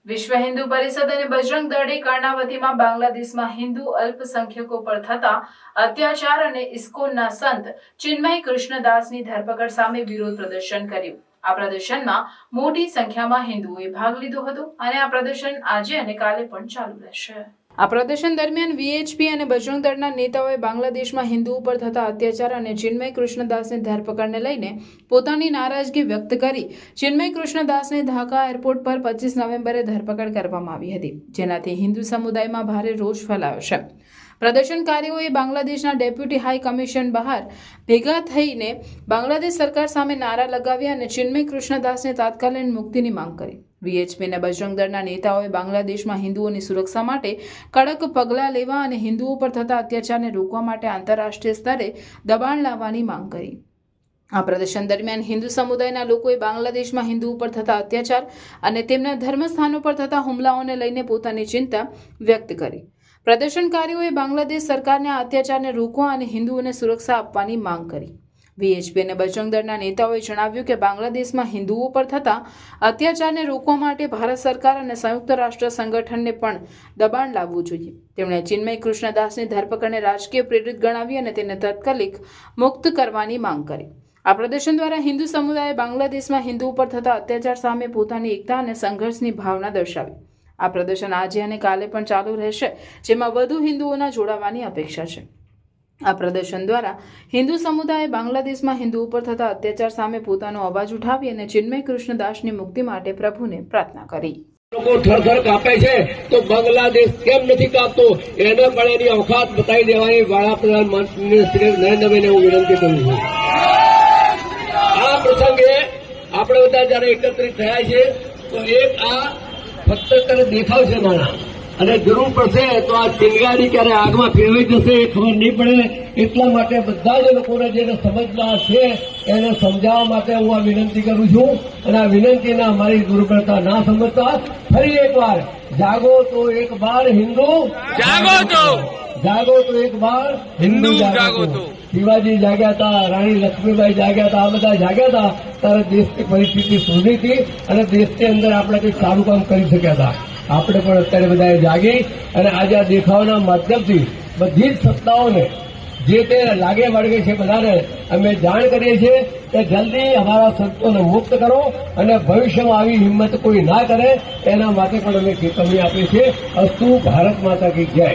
વિશ્વ હિન્દુ પરિષદ અને બજરંગ દળે કર્ણાવતીમાં બાંગ્લાદેશમાં હિન્દુ અલ્પસંખ્યકો પર થતા અત્યાચાર અને ઇસ્કોનના સંત ચિન્મય કૃષ્ણદાસની ધરપકડ સામે વિરોધ પ્રદર્શન કર્યું। આ પ્રદર્શનમાં મોટી સંખ્યામાં હિન્દુઓએ ભાગ લીધો હતો અને આ પ્રદર્શન આજે અને કાલે પણ ચાલુ રહેશે। આ પ્રદર્શન દરમિયાન વીએચપી અને બજરંગ દળના નેતાઓએ બાંગ્લાદેશમાં હિન્દુઓ પર થતા અત્યાચાર અને ચિન્મય કૃષ્ણદાસની ધરપકડને લઈને પોતાની નારાજગી વ્યક્ત કરી ચિન્મય કૃષ્ણદાસની ઢાકા એરપોર્ટ પર 25 નવેમ્બરે ધરપકડ કરવામાં આવી હતી, જેનાથી હિન્દુ સમુદાયમાં ભારે રોષ ફેલાયો છે। પ્રદર્શનકારીઓએ બાંગ્લાદેશના ડેપ્યુટી હાઈ કમિશન બહાર ભેગા થઈને બાંગ્લાદેશ સરકાર સામે નારા લગાવ્યા અને ચિન્મય કૃષ્ણદાસને તાત્કાલિક મુક્તિની માંગ કરી। વીએચપી અને બજરંગ દળના નેતાઓએ બાંગ્લાદેશમાં હિન્દુઓની સુરક્ષા માટે કડક પગલાં લેવા અને હિન્દુઓ પર થતા અત્યાચારને રોકવા માટે આંતરરાષ્ટ્રીય સ્તરે દબાણ લાવવાની માંગ કરી। આ પ્રદર્શન દરમિયાન હિન્દુ સમુદાયના લોકોએ બાંગ્લાદેશમાં હિન્દુઓ પર થતા અત્યાચાર અને તેમના ધર્મસ્થાનો પર થતા હુમલાઓને લઈને પોતાની ચિંતા વ્યક્ત કરી। પ્રદર્શનકારીઓએ બાંગ્લાદેશ સરકારને આ અત્યાચારને રોકવા અને હિન્દુઓને સુરક્ષા આપવાની માંગ કરી। વીએચપી અને બજરંગ દળના નેતાઓએ જણાવ્યું કે બાંગ્લાદેશમાં હિન્દુઓ પર થતા અત્યાચારને રોકવા માટે ભારત સરકાર અને સંયુક્ત રાષ્ટ્ર સંગઠનને પણ દબાણ લાવવું જોઈએ। તેમણે ચિન્મય કૃષ્ણદાસની ધરપકડને રાજકીય પ્રેરિત ગણાવી અને તેને તાત્કાલિક મુક્ત કરવાની માંગ કરી। આ પ્રદર્શન દ્વારા હિન્દુ સમુદાયે બાંગ્લાદેશમાં હિન્દુઓ પર થતા અત્યાચાર સામે પોતાની એકતા અને સંઘર્ષની ભાવના દર્શાવી। આ પ્રદર્શન આજે અને કાલે પણ ચાલુ રહેશે, જેમાં વધુ હિન્દુઓના જોડાવાની અપેક્ષા છે। આ પ્રદર્શન દ્વારા હિન્દુ સમુદાયે બાંગ્લાદેશમાં હિન્દુઓ પર થતા અત્યાચાર સામે પોતાનો અવાજ ઉઠાવી અને ચિન્મય કૃષ્ણદાસની મુક્તિ માટે પ્રભુને પ્રાર્થના કરી। લોકો થરથર કાપે છે તો બાંગ્લાદેશ કેમ નથી કાપતો એને પણ એની औकात બતાવી દેવાની વડાપ્રધાન શ્રી નરેન્દ્ર મોદીને હું વિનંતી કરું છું। આ પ્રસંગે આપણે બધા જયારે એકત્રિત થયા છે તો એક આ ફક્ત દેખાવ છે મારા, અને જરૂર પડશે તો આ ચિનગારી ક્યારે આગમાં ફેરવાઈ જશે એ ખબર નહીં પડે, એટલા માટે બધા જ લોકોને જેને સમજદાર છે એને સમજાવવા માટે હું આ વિનંતી કરું છું। અને આ વિનંતીના મારી દુર્બળતા ના સમજતા ફરી એકવાર જાગો તો એક બાર હિન્દુ જાગો તો એક બાર હિન્દુ જાગો તો। શિવાજી જાગ્યા હતા, રાણી લક્ષ્મીબાઈ જાગ્યા હતા, આ બધા જાગ્યા હતા ત્યારે દેશની પરિસ્થિતિ સુધરી હતી અને દેશની અંદર આપણે કંઈક સારું કામ કરી શક્યા હતા। આપણે પણ અત્યારે બધાએ જાગી અને આજે આ દેખાવના માધ્યમથી બધી જ સત્તાઓને જે તે લાગે વળગે છે બધાને અમે જાણ કરીએ છીએ કે જલ્દી અમારા સંતોને મુક્ત કરો અને ભવિષ્યમાં આવી હિંમત કોઈ ના કરે એના માટે પણ અમે ચેતવણી આપીએ છીએ। અસ્તુ ભારત માતા કી જય।